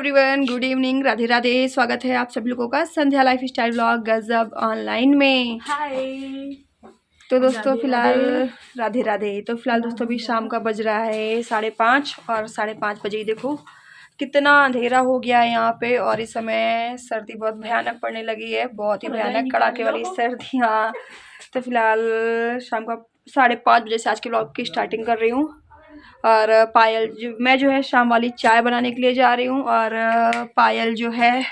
Everyone, good evening, Radhe Radhe. स्वागत है आप सभी लोगों का संध्या लाइफ स्टाइल ब्लॉग गजब ऑनलाइन में। हाय। तो दोस्तों राधे फिलहाल राधे। राधे राधे। तो फिलहाल दोस्तों अभी शाम का बज रहा है 5:30 और 5:30 बजे ही देखो कितना अंधेरा हो गया है यहाँ पे। और इस समय सर्दी बहुत भयानक पड़ने लगी है, बहुत ही भयानक कड़ाके वाली सर्दी। हाँ, तो फिलहाल शाम का 5:30 बजे से आज के ब्लॉग की स्टार्टिंग कर रही हूँ। और पायल मैं जो है शाम वाली चाय बनाने के लिए जा रही हूँ। और पायल जो है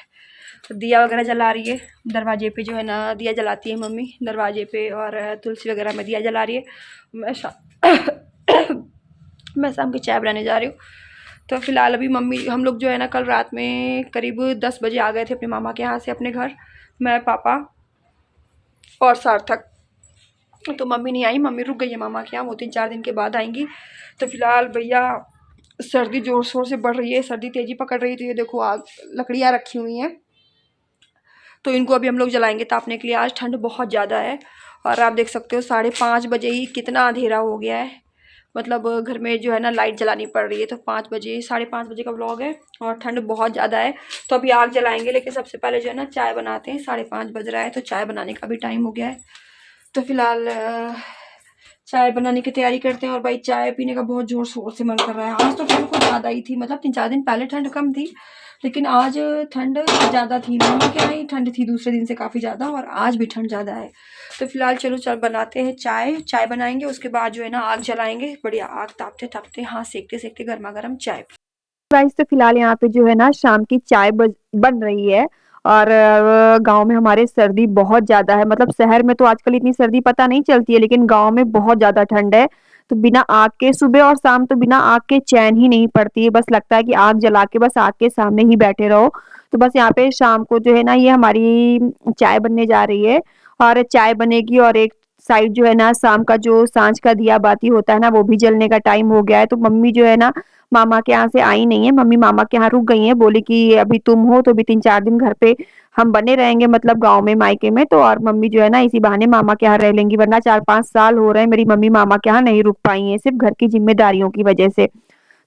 दिया वगैरह जला रही है दरवाजे पे, जो है ना दिया जलाती है मम्मी दरवाजे पे, और तुलसी वगैरह में दिया जला रही है। मैं शाम की चाय बनाने जा रही हूँ। तो फिलहाल अभी मम्मी हम लोग जो है ना कल रात में करीब 10 बजे आ गए थे अपने मामा के यहाँ से अपने घर, मैं पापा और सार्थक। तो मम्मी नहीं आई, मम्मी रुक गई है मामा के यहाँ, वो 3-4 दिन के बाद आएंगी। तो फिलहाल भैया सर्दी ज़ोर शोर से बढ़ रही है, सर्दी तेज़ी पकड़ रही है। तो ये देखो आग लकड़ियाँ रखी हुई हैं, तो इनको अभी हम लोग जलाएंगे तापने के लिए। आज ठंड बहुत ज़्यादा है और आप देख सकते हो 5:30 बजे ही कितना अंधेरा हो गया है। मतलब घर में जो है ना लाइट जलानी पड़ रही है। तो 5 बजे 5:30 बजे का व्लॉग है और ठंड बहुत ज़्यादा है। तो अभी आग जलाएंगे, लेकिन सबसे पहले जो है ना चाय बनाते हैं। 5:30 बज रहा है तो चाय बनाने का भी टाइम हो गया है। तो फिलहाल चाय बनाने की तैयारी करते हैं। और भाई चाय पीने का बहुत ज़ोर शोर से मन कर रहा है। आज तो ठंड कुछ ज़्यादा ही थी, मतलब 3-4 दिन पहले ठंड कम थी, लेकिन आज ठंड ज़्यादा थी। मामा के यहाँ ही ठंड थी दूसरे दिन से काफ़ी ज़्यादा, और आज भी ठंड ज़्यादा है। तो फिलहाल चलो चल बनाते हैं चाय बनाएंगे, उसके बाद जो है ना आग जलाएंगे। बढ़िया आग तापते तापते, हाँ सेकते सेकते गर्मा गर्म चाय। गाइस तो फिलहाल यहाँ पे जो है ना शाम की चाय बन रही है। और गांव में हमारे सर्दी बहुत ज्यादा है। मतलब शहर में तो आजकल इतनी सर्दी पता नहीं चलती है, लेकिन गांव में बहुत ज्यादा ठंड है। तो बिना आग के सुबह और शाम तो बिना आग के चैन ही नहीं पड़ती है। बस लगता है कि आग जला के बस आग के सामने ही बैठे रहो। तो बस यहाँ पे शाम को जो है ना ये हमारी चाय बनने जा रही है। और चाय बनेगी और एक साइड जो है ना शाम का जो सांझ का दिया बाती होता है ना, वो भी जलने का टाइम हो गया है। तो मम्मी जो है ना मामा के यहाँ से आई नहीं है, मम्मी मामा के यहाँ रुक गई हैं। बोली कि अभी तुम हो तो अभी 3-4 दिन घर पे हम बने रहेंगे, मतलब गांव में मायके में। तो और मम्मी जो है ना इसी बहाने मामा के यहाँ रह लेंगी, वरना 4-5 साल हो रहे हैं मेरी मम्मी मामा के यहाँ नहीं रुक पाई है, सिर्फ घर की जिम्मेदारियों की वजह से।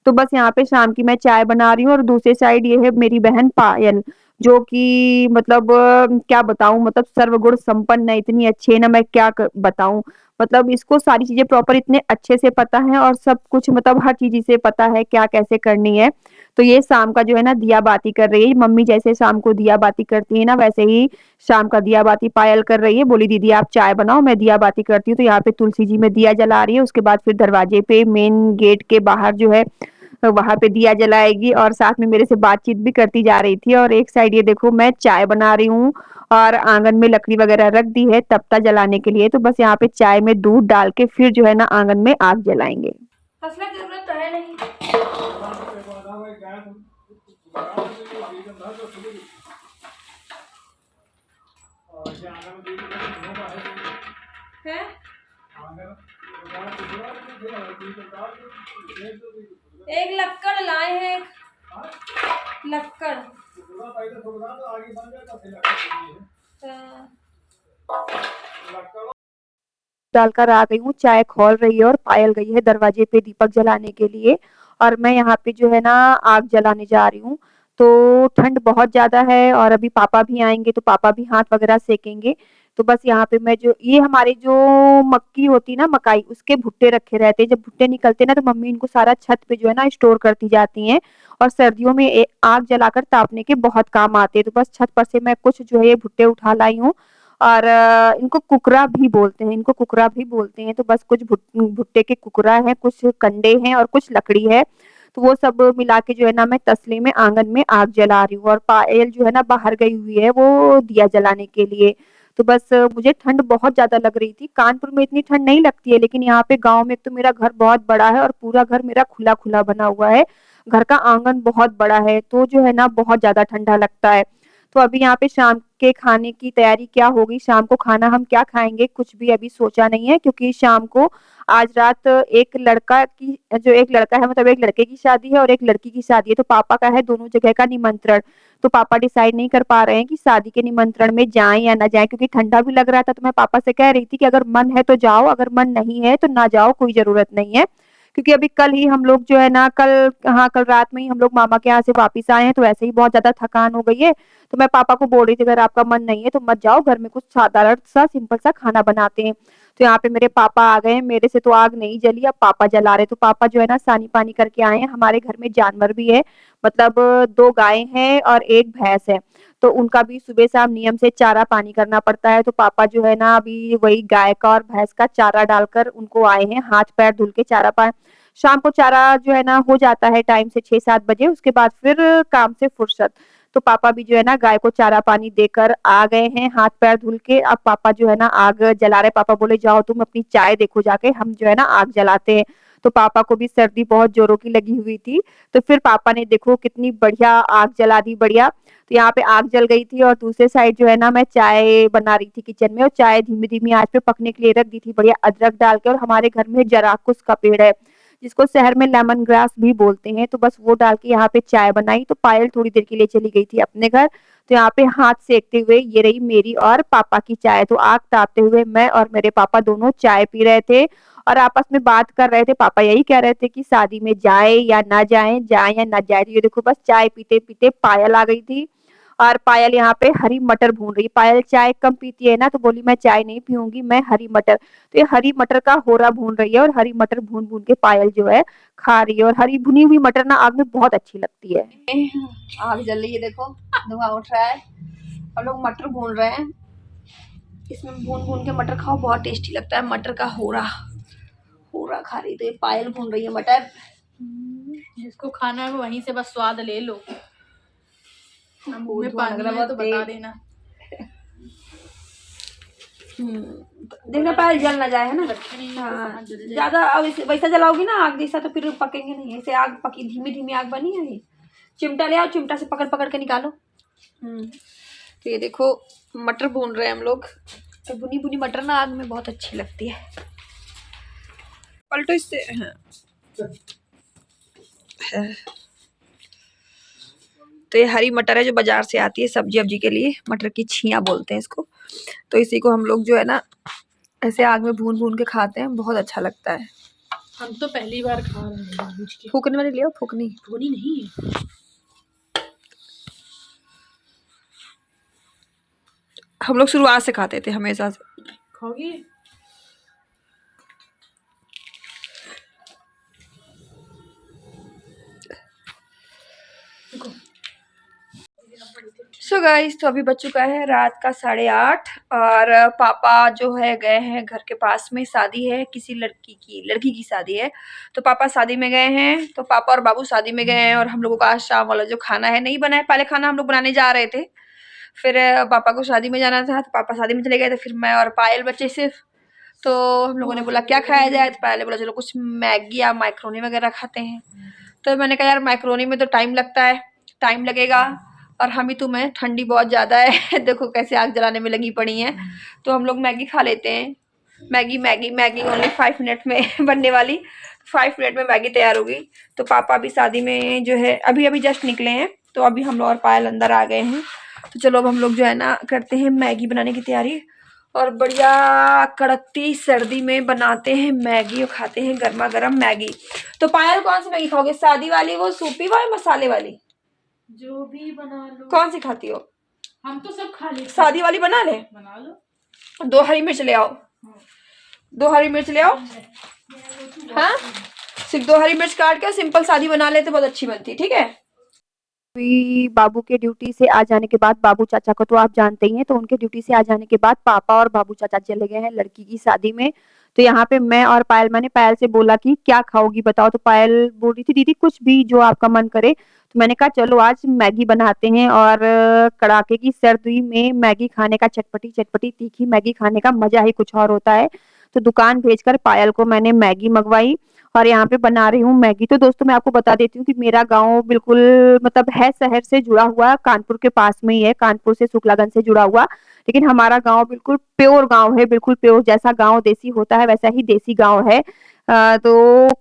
तो बस यहाँ पे शाम की मैं चाय बना रही हूँ। और दूसरी साइड ये है मेरी बहन पायल, जो कि मतलब क्या बताऊं, मतलब सर्वगुण संपन्न है, इतनी अच्छी है ना, मैं क्या बताऊं। मतलब इसको सारी चीजें प्रॉपर इतने अच्छे से पता है, और सब कुछ मतलब हर चीज से पता है क्या कैसे करनी है। तो ये शाम का जो है ना दिया बाती कर रही है। मम्मी जैसे शाम को दिया बाती करती है ना, वैसे ही शाम का दिया बाती पायल कर रही है। बोली दीदी आप चाय बनाओ, मैं दिया बाती करती हूँ। तो यहाँ पे तुलसी जी में दिया जला रही है, उसके बाद फिर दरवाजे पे मेन गेट के बाहर जो है तो वहां पे दिया जलाएगी। और साथ में मेरे से बातचीत भी करती जा रही थी। और एक साइड ये देखो मैं चाय बना रही हूँ, और आंगन में लकड़ी वगैरह रख दी है तपता जलाने के लिए। तो बस यहाँ पे चाय में दूध डाल के फिर जो है ना आंगन में आग जलाएंगे। फसला की जरूरत तो है नहीं। है एक लक्कड़ लाए हैं, एक लक्कड़। डालकर आ गई हूँ, चाय खौल रही है और पायल गई है दरवाजे पे दीपक जलाने के लिए। और मैं यहाँ पे जो है ना आग जलाने जा रही हूँ। तो ठंड बहुत ज्यादा है, और अभी पापा भी आएंगे तो पापा भी हाथ वगैरह सेकेंगे। तो बस यहाँ पे मैं जो ये हमारे जो मक्की होती है ना, मकाई, उसके भुट्टे रखे रहते हैं। जब भुट्टे निकलते हैं ना तो मम्मी इनको सारा छत पे जो है ना स्टोर करती जाती हैं। और सर्दियों में आग जलाकर तापने के बहुत काम आते हैं। तो बस छत पर से मैं कुछ जो है ये भुट्टे उठा लाई हूँ। और इनको कुकरा भी बोलते हैं, इनको कुकरा भी बोलते हैं। तो बस कुछ भुट्टे के कुकरा है, कुछ कंडे हैं और कुछ लकड़ी है। तो वो सब मिला के जो है ना मैं तसले में आंगन में आग जला रही हूँ। और पायल जो है ना बाहर गई हुई है वो दिया जलाने के लिए। तो बस मुझे ठंड बहुत ज्यादा लग रही थी। कानपुर में इतनी ठंड नहीं लगती है, लेकिन यहाँ पे गांव में एक तो मेरा घर बहुत बड़ा है और पूरा घर मेरा खुला खुला बना हुआ है। घर का आंगन बहुत बड़ा है, तो जो है ना बहुत ज्यादा ठंडा लगता है। तो अभी यहाँ पे शाम के खाने की तैयारी क्या होगी, शाम को खाना हम क्या खाएंगे कुछ भी अभी सोचा नहीं है। क्योंकि शाम को आज रात एक लड़का की जो एक लड़का है, मतलब एक लड़के की शादी है और एक लड़की की शादी है। तो पापा का है दोनों जगह का निमंत्रण। तो पापा डिसाइड नहीं कर पा रहे हैं कि शादी के निमंत्रण में जाएं या ना जाएं, क्योंकि ठंडा भी लग रहा था। तो मैं पापा से कह रही थी कि अगर मन है तो जाओ, अगर मन नहीं है तो ना जाओ, कोई जरूरत नहीं है। क्योंकि अभी कल ही हम लोग जो है ना कल रात में ही हम लोग मामा के यहाँ से वापस आए हैं, तो ऐसे ही बहुत ज़्यादा थकान हो गई है। तो मैं पापा को बोल रही थी अगर आपका मन नहीं है तो मत जाओ, घर में कुछ साधारण सा सिंपल सा खाना बनाते हैं। तो यहाँ पे मेरे पापा आ गए हैं, मेरे से तो आग नहीं जली, अब पापा जला रहे। तो पापा जो है ना सानी पानी करके आए हैं। हमारे घर में जानवर भी है, मतलब 2 गाय हैं और 1 भैंस है। तो उनका भी सुबह शाम नियम से चारा पानी करना पड़ता है। तो पापा जो है ना अभी वही गाय का और भैंस का चारा डालकर उनको आए हैं, हाथ पैर धुल के चारा पा शाम को चारा जो है ना हो जाता है टाइम से 6-7 बजे, उसके बाद फिर काम से फुर्सत। तो पापा भी जो है ना गाय को चारा पानी देकर आ गए हैं हाथ पैर धुल के। अब पापा जो है ना आग जला रहे। पापा बोले जाओ तुम अपनी चाय देखो जाके, हम जो है ना आग जलाते हैं। तो पापा को भी सर्दी बहुत जोरों की लगी हुई थी। तो फिर पापा ने देखो कितनी बढ़िया आग जला दी, बढ़िया। तो यहाँ पे आग जल गई थी और दूसरे साइड जो है ना मैं चाय बना रही थी किचन में, और चाय धीमी-धीमी आँच पे पकने के लिए रख दी थी, बढ़िया अदरक डाल के। और हमारे घर में जराकुश का पेड़ है, जिसको शहर में लेमन ग्रास भी बोलते हैं। तो बस वो डाल के यहाँ पे चाय बनाई। तो पायल थोड़ी देर के लिए चली गई थी अपने घर। तो यहाँ पे हाथ सेकते हुए ये रही मेरी और पापा की चाय। तो आग तापते हुए मैं और मेरे पापा दोनों चाय पी रहे थे और आपस में बात कर रहे थे। पापा यही कह रहे थे कि शादी में जाए या ना जाए, जाए या ना जाए। तो ये देखो बस चाय पीते-पीते पायल आ गई थी और पायल यहाँ पे हरी मटर भून रही। पायल चाय कम पीती है ना, तो बोली मैं चाय नहीं पीऊंगी, मैं हरी मटर। तो ये हरी मटर का होरा भून रही है और हरी मटर भून-भून के पायल जो है खा रही है। और हरी भुनी हुई मटर ना आग में बहुत अच्छी लगती है। आग जल रही है, देखो धुआं उठ रहा है। हम लोग मटर भून रहे हैं, इसमें भून भून के मटर खाओ बहुत टेस्टी लगता है। मटर का होरा होरा खा रही, तो ये पायल भून रही है मटर। जिसको खाना है वो वहीं से बस स्वाद ले लो। मुंह में धुआं लग पानी रहा है है तो बहुत बता तेज। देना। देखना पायल जल ना जाए, है ना। रखे नहीं तो हाँ, कहाँ जल जाए। ज्यादा अब वैसा जलाओगी ना आग जैसा तो फिर पकेंगे नहीं। ऐसे आग पकी, धीमी धीमी आग बनी है। ये चिमटा ले आओ, चिमटा से पकड़ पकड़ के निकालो। तो ये देखो मटर भून रहे हैं हम लोग। तो भुनी भुनी मटर ना आग में बहुत अच्छी लगती है। पलटो इससे। हाँ। तो ये हरी मटर है जो बाजार से आती है सब्जी वब्जी के लिए, मटर की छियाँ बोलते हैं इसको। तो इसी को हम लोग जो है ना ऐसे आग में भून भून के खाते हैं, बहुत अच्छा लगता है। हम तो पहली बार खा रहे हैं भूज के। फूकने वाली ले आओ, फूकनी भुनी नहीं है। हम लोग शुरुआत से खाते थे हमेशा से। खाओगी? सो गाइस, तो अभी बज चुका है रात का 8:30 और पापा जो है गए हैं घर के पास में, शादी है किसी लड़की की शादी है। तो पापा शादी में गए हैं, तो पापा और बाबू शादी में गए हैं और हम लोगों का आज शाम वाला जो खाना है नहीं बना है। पहले खाना हम लोग बनाने जा रहे थे, फिर पापा को शादी में जाना था तो पापा शादी में चले गए थे, फिर मैं और पायल बचे सिर्फ। तो हम लोगों ने बोला क्या खाया जाए, तो पहले बोला चलो कुछ मैगी या माइक्रोनी वगैरह खाते हैं। तो मैंने कहा यार मैक्रोनी में तो टाइम लगता है, टाइम लगेगा और हम ही तुम्हें ठंडी बहुत ज़्यादा है देखो कैसे आग जलाने में लगी पड़ी हैं। तो हम लोग मैगी खा लेते हैं। मैगी ओनली 5 मिनट में बनने वाली, 5 मिनट में मैगी तैयार होगी। तो पापा भी शादी में जो है अभी जस्ट निकले हैं, तो अभी हम लोग और पायल अंदर आ गए हैं। तो चलो अब हम लोग जो है ना करते हैं मैगी बनाने की तैयारी और बढ़िया कड़कती सर्दी में बनाते हैं मैगी और खाते हैं गर्मा गर्म मैगी। तो पायल कौन सी मैगी खाओगे, सादी वाली, वो सूपी वाली, मसाले वाली, जो भी बना लो। कौन सी खाती हो? हम तो सब खा लेते। सादी वाली बना ले। बना लो। 2 हरी मिर्च ले आओ, 2 हरी मिर्च ले आओ। हाँ, सिर्फ 2 हरी मिर्च काट के सिंपल सादी बना लेते, बहुत अच्छी बनती, ठीक है। अभी बाबू के ड्यूटी से आ जाने के बाद, बाबू चाचा को तो आप जानते ही हैं, तो उनके ड्यूटी से आ जाने के बाद पापा और बाबू चाचा चले गए हैं लड़की की शादी में। तो यहाँ पे मैं और पायल, मैंने पायल से बोला कि क्या खाओगी बताओ, तो पायल बोल रही थी दीदी कुछ भी जो आपका मन करे। तो मैंने कहा चलो आज मैगी बनाते हैं और कड़ाके की सर्दी में मैगी खाने का, चटपटी चटपटी तीखी मैगी खाने का मजा ही कुछ और होता है। तो दुकान भेजकर पायल को मैंने मैगी मंगवाई और यहाँ पे बना रही हूँ मैगी। तो दोस्तों मैं आपको बता देती हूँ कि मेरा गाँव बिल्कुल मतलब है शहर से जुड़ा हुआ, कानपुर के पास में ही है, कानपुर से शुक्लागंज से जुड़ा हुआ। लेकिन हमारा गाँव बिल्कुल प्योर गाँव है, बिल्कुल प्योर, जैसा गाँव देसी होता है वैसा ही देसी गाँव है। तो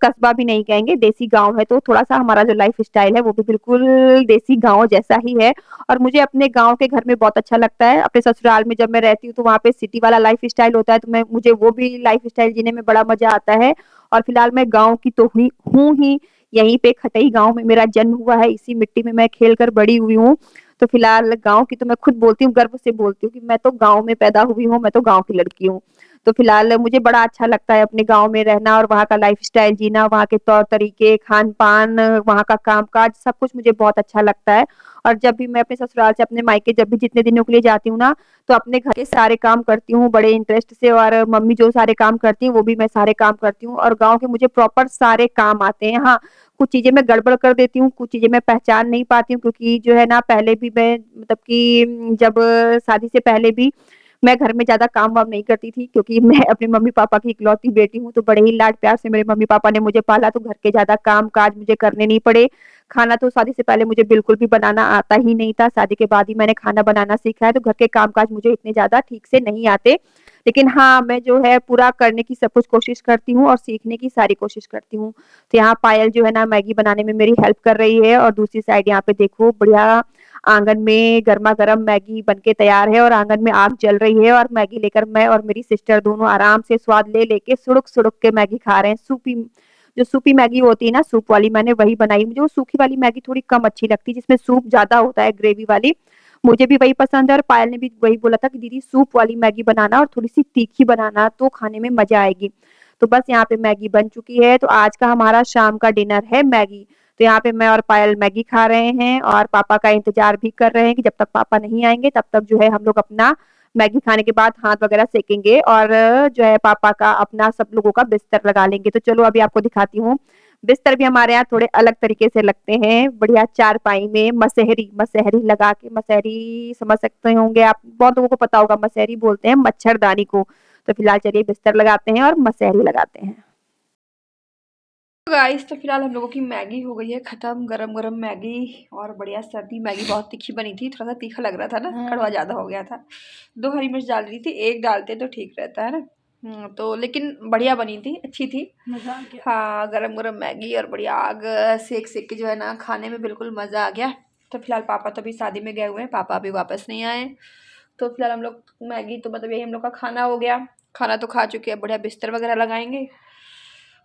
कस्बा भी नहीं कहेंगे, देसी गाँव है, तो थोड़ा-सा हमारा जो लाइफ स्टाइल है वो भी बिल्कुल देसी गाँव जैसा ही है और मुझे अपने गाँव के घर में बहुत अच्छा लगता है। अपने ससुराल में जब मैं रहती हूँ तो वहाँ पे सिटी वाला लाइफ स्टाइल होता है, तो मैं मुझे वो भी लाइफ स्टाइल जीने में बड़ा मज़ा आता है और फिलहाल मैं गाँव की तो हुई हूँ ही, यहीं पे खटई गाँव में मेरा जन्म हुआ है, इसी मिट्टी में मैं खेल कर बड़ी हुई हूँ। तो फिलहाल गाँव की तो मैं खुद बोलती हूँ, गर्व से बोलती हूँ कि मैं तो गाँव में पैदा हुई हूँ, मैं तो गाँव की लड़की हूँ। तो फिलहाल मुझे बड़ा अच्छा लगता है अपने गाँव में रहना और वहाँ का लाइफ़स्टाइल जीना, वहाँ के तौर-तरीके, खान-पान, वहाँ का काम-काज सब कुछ मुझे बहुत अच्छा लगता है। और जब भी मैं अपने ससुराल से अपने मायके जब भी जितने दिनों के लिए जाती हूँ ना, तो अपने घर के सारे काम करती हूँ बड़े इंटरेस्ट से और मम्मी जो सारे काम करती हैं, वो भी मैं सारे काम करती हूँ और गाँव के मुझे प्रॉपर सारे काम आते हैं। हाँ, कुछ चीज़ें मैं गड़बड़ कर देती हूँ, कुछ चीज़ें मैं पहचान नहीं पाती हूँ क्योंकि जो है ना पहले भी मैं मतलब कि जब शादी से पहले भी मैं घर में ज़्यादा काम-वाम नहीं करती थी क्योंकि मैं अपने मम्मी-पापा की इकलौती बेटी हूँ, तो बड़े ही लाड-प्यार से मेरे मम्मी-पापा ने मुझे पाला, तो घर के ज़्यादा काम-काज मुझे करने नहीं पड़े। खाना तो शादी से पहले मुझे बिल्कुल भी बनाना आता ही नहीं था, शादी के बाद ही मैंने खाना बनाना सीखा है, तो घर के काम-काज मुझे इतने ज़्यादा ठीक से नहीं आते। लेकिन हाँ, मैं जो है पूरा करने की सब कुछ कोशिश करती हूँ और सीखने की सारी कोशिश करती हूँ। तो यहाँ पायल जो है ना मैगी बनाने में मेरी हेल्प कर रही है और दूसरी साइड यहाँ पे देखो बढ़िया आंगन में गरमा-गरम मैगी बनके तैयार है और आंगन में आग जल रही है और मैगी लेकर मैं और मेरी सिस्टर दोनों आराम से स्वाद ले लेके सुड़ुक-सुड़ुक के मैगी खा रहे हैं। जो सूपी मैगी होती है ना सूप वाली मैंने वही बनाई। मुझे वो सूखी वाली मैगी थोड़ी कम अच्छी लगती है जिसमें सूप ज़्यादा होता है ग्रेवी वाली। मुझे भी वही पसंद है और पायल ने भी वही बोला था कि दीदी सूप वाली मैगी बनाना और थोड़ी-सी तीखी बनाना तो खाने में मज़ा आएगी। तो बस यहाँ पे मैगी बन चुकी है, तो आज का हमारा शाम का डिनर है मैगी। तो यहाँ पे मैं और पायल मैगी खा रहे हैं और पापा का इंतज़ार भी कर रहे हैं कि जब तक पापा नहीं आएँगे तब तक जो है हम लोग अपना मैगी खाने के बाद हाथ वगैरह सेकेंगे और जो है पापा का अपना सब लोगों का बिस्तर लगा लेंगे। तो चलो अभी आपको दिखाती हूँ। बिस्तर भी हमारे यहाँ थोड़े अलग तरीके से लगते हैं, बढ़िया चारपाई में मसहरी मसहरी लगा के मसहरी समझ सकते होंगे आप, बहुत लोगों को पता होगा मसहरी बोलते हैं मच्छरदानी को। तो फिलहाल चलिए बिस्तर लगाते हैं और मसहरी लगाते हैं। गाइस तो फिलहाल हम लोगों की मैगी हो गई है ख़त्म, गरम-गरम मैगी और बढ़िया सर्दी मैगी बहुत तीखी बनी थी, थोड़ा-सा तीखा लग रहा था ना, कड़वा ज़्यादा हो गया था। 2 हरी मिर्च डाल रही थी, 1 डालते तो ठीक रहता है ना। तो लेकिन बढ़िया बनी थी, अच्छी थी। मजा आ गया। हाँ, गरम-गरम मैगी और बढ़िया आग सेक-सेक के जो है ना खाने में बिल्कुल मज़ा आ गया। तो फिलहाल पापा तो अभी शादी में गए हुए हैं, पापा अभी वापस नहीं आए। तो फिलहाल हम लोग मैगी तो मतलब यही हम लोग का खाना हो गया। खाना तो खा चुके हैं, बढ़िया बिस्तर वगैरह लगाएँगे।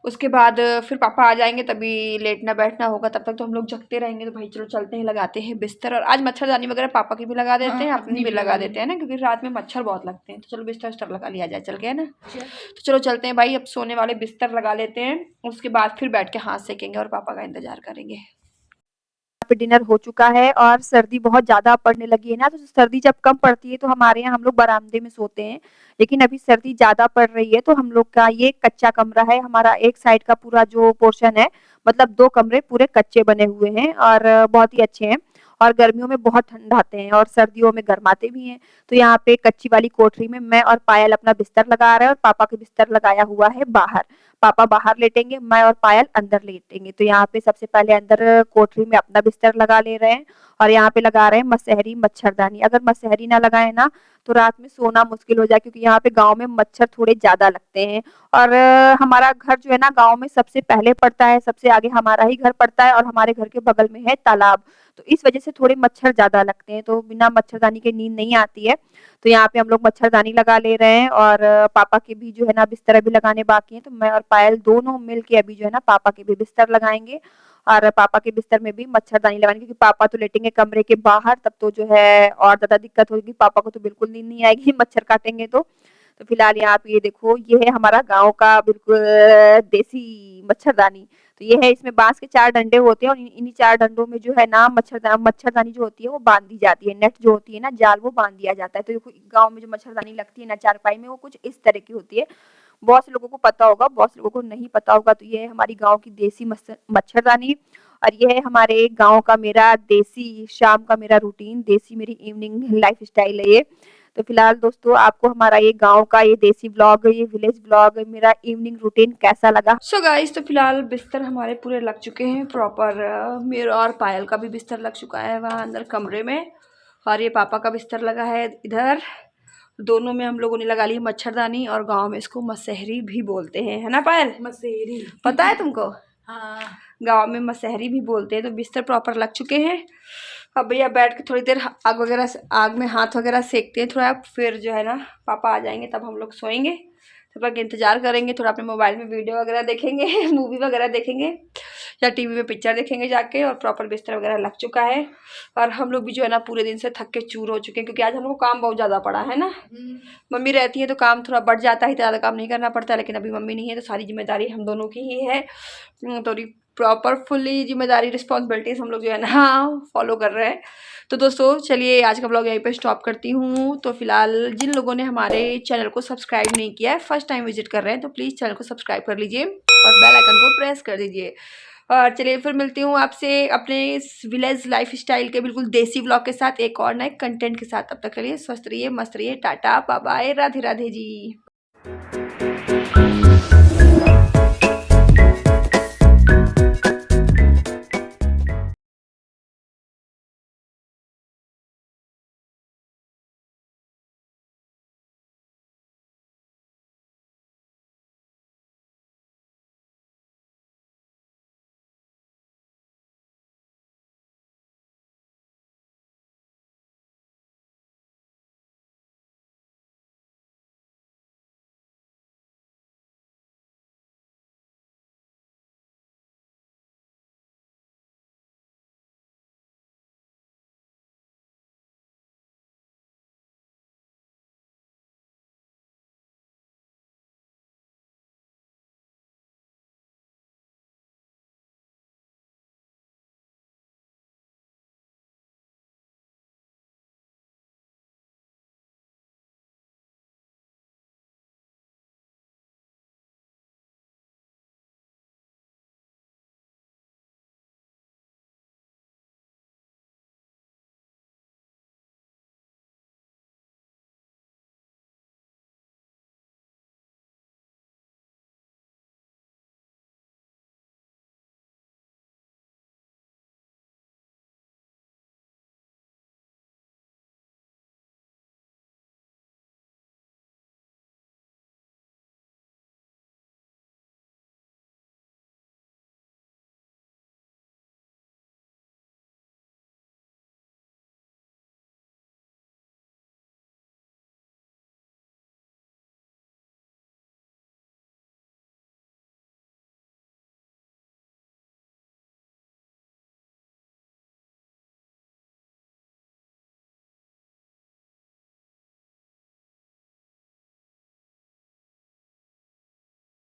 उसके बाद फिर पापा आ जाएँगे तभी लेटना बैठना होगा, तब तक तो हम लोग जगते रहेंगे। तो भाई चलो चलते हैं लगाते हैं बिस्तर और आज मच्छरदानी वगैरह पापा की भी लगा देते हैं, हाँ, अपनी भी लगा देते हैं ना क्योंकि रात में मच्छर बहुत लगते हैं। तो चलो बिस्तर-विस्तर लगा लिया जाए चल के, है ना? तो चलो चलते हैं भाई, अब सोने वाले बिस्तर लगा लेते हैं, उसके बाद फिर बैठ के हाथ सेकेंगे और पापा का इंतज़ार करेंगे। यहाँ पे डिनर हो चुका है और सर्दी बहुत ज़्यादा पड़ने लगी है ना, तो सर्दी जब कम पड़ती है तो हमारे यहाँ हम लोग बरामदे में सोते हैं। लेकिन अभी सर्दी ज़्यादा पड़ रही है तो हम लोग का ये कच्चा कमरा है, हमारा एक साइड का पूरा जो पोर्शन है मतलब 2 कमरे पूरे कच्चे बने हुए हैं और बहुत ही अच्छे हैं और गर्मियों में बहुत ठंड आते हैं और सर्दियों में गर्माते भी हैं। तो यहाँ पे कच्ची वाली कोठरी में मैं और पायल अपना बिस्तर लगा रहे हैं और पापा का बिस्तर लगाया हुआ है बाहर। पापा बाहर लेटेंगे, मैं और पायल अंदर लेटेंगे। तो यहाँ पे सबसे पहले अंदर कोठरी में अपना बिस्तर लगा ले रहे हैं और यहाँ पे लगा रहे हैं मसहरी मच्छरदानी। अगर मसहरी ना लगाए ना तो रात में सोना मुश्किल हो जाए क्योंकि यहाँ पे गाँव में मच्छर थोड़े ज़्यादा लगते हैं और हमारा घर जो है ना गाँव में सबसे पहले पड़ता है, सबसे आगे हमारा ही घर पड़ता है और हमारे घर के बगल में है तालाब। तो इस वजह से थोड़े मच्छर ज़्यादा लगते हैं, तो बिना मच्छरदानी के नींद नहीं आती है। तो यहाँ पे हम लोग मच्छरदानी लगा ले रहे हैं और पापा के भी जो है ना बिस्तर अभी लगाने बाकी हैं, तो मैं और पायल दोनों मिल के अभी जो है ना पापा के भी बिस्तर लगाएँगे और पापा के बिस्तर में भी मच्छरदानी लगाएँगे क्योंकि पापा तो लेटेंगे कमरे के बाहर, तब तो जो है और ज़्यादा दिक्कत होगी, पापा को तो बिल्कुल नींद नहीं आएगी मच्छर काटेंगे तो। तो फिलहाल यहाँ पे ये देखो ये है हमारा गाँव का बिल्कुल देसी मच्छरदानी। तो ये है इसमें बाँस के 4 डंडे होते हैं और इन्हीं 4 डंडों में जो है ना मच्छरदानी जो होती है वो बाँध दी जाती है, नेट जो होती है ना जाल वो बाँध दिया जाता है। तो देखो गाँव में जो मच्छरदानी लगती है ना चारपाई में वो कुछ इस तरह की होती है। बहुत से लोगों को पता होगा, बहुत से लोगों को नहीं पता होगा। तो ये है हमारी गाँव की देसी मच्छरदानी और ये है हमारे गाँव का मेरा देसी शाम का मेरा रूटीन, देसी मेरी इवनिंग लाइफ़स्टाइल है ये। तो फिलहाल दोस्तों आपको हमारा ये गाँव का ये देसी व्लॉग, ये विलेज व्लॉग, मेरा इवनिंग रूटीन कैसा लगा? सो गाइस तो फिलहाल बिस्तर हमारे पूरे लग चुके हैं प्रॉपर। मेरा और पायल का भी बिस्तर लग चुका है वहाँ अंदर कमरे में और ये पापा का बिस्तर लगा है इधर दोनों में हम लोगों ने लगा ली मच्छरदानी, और गांव में इसको मसहरी भी बोलते हैं, है ना पायल? मसेरी। पता है तुमको? हाँ। गांव में मसहरी भी बोलते हैं। तो बिस्तर प्रॉपर लग चुके हैं। अब भैया बैठ के थोड़ी देर आग में हाथ वगैरह सेकते हैं थोड़ा, फिर जो है ना पापा आ जाएंगे तब हम लोग सोएंगे। तब तक इंतजार करेंगे, थोड़ा अपने मोबाइल में वीडियो वगैरह देखेंगे, मूवी वगैरह देखेंगे या टीवी में पिक्चर देखेंगे जाके। और प्रॉपर बिस्तर वगैरह लग चुका है, और हम लोग भी जो है ना पूरे दिन से थक के चूर हो चुके हैं, क्योंकि आज हम लोग को काम बहुत ज़्यादा पड़ा है ना। मम्मी रहती है तो काम थोड़ा बढ़ जाता है, ज़्यादा काम नहीं करना पड़ता, लेकिन अभी मम्मी नहीं है तो सारी जिम्मेदारी हम दोनों की ही है। तो प्रॉपर फुल्ली जिम्मेदारी रिस्पॉन्सिबिलिटीज हम लोग जो है ना फॉलो कर रहे हैं। तो दोस्तों चलिए आज का ब्लॉग यहीं पे स्टॉप करती हूँ। तो फिलहाल जिन लोगों ने हमारे चैनल को सब्सक्राइब नहीं किया है, फर्स्ट टाइम विजिट कर रहे हैं, तो प्लीज़ चैनल को सब्सक्राइब कर लीजिए और बेल आइकन को प्रेस कर दीजिए। और चलिए फिर मिलती हूँ आपसे अपने इस विलेज लाइफ स्टाइल के बिल्कुल देसी ब्लॉग के साथ, एक और नए कंटेंट के साथ। तब तक के लिए स्वस्थ रहिए, मस्त रहिए, tata bye bye, Radhe Radhe जी।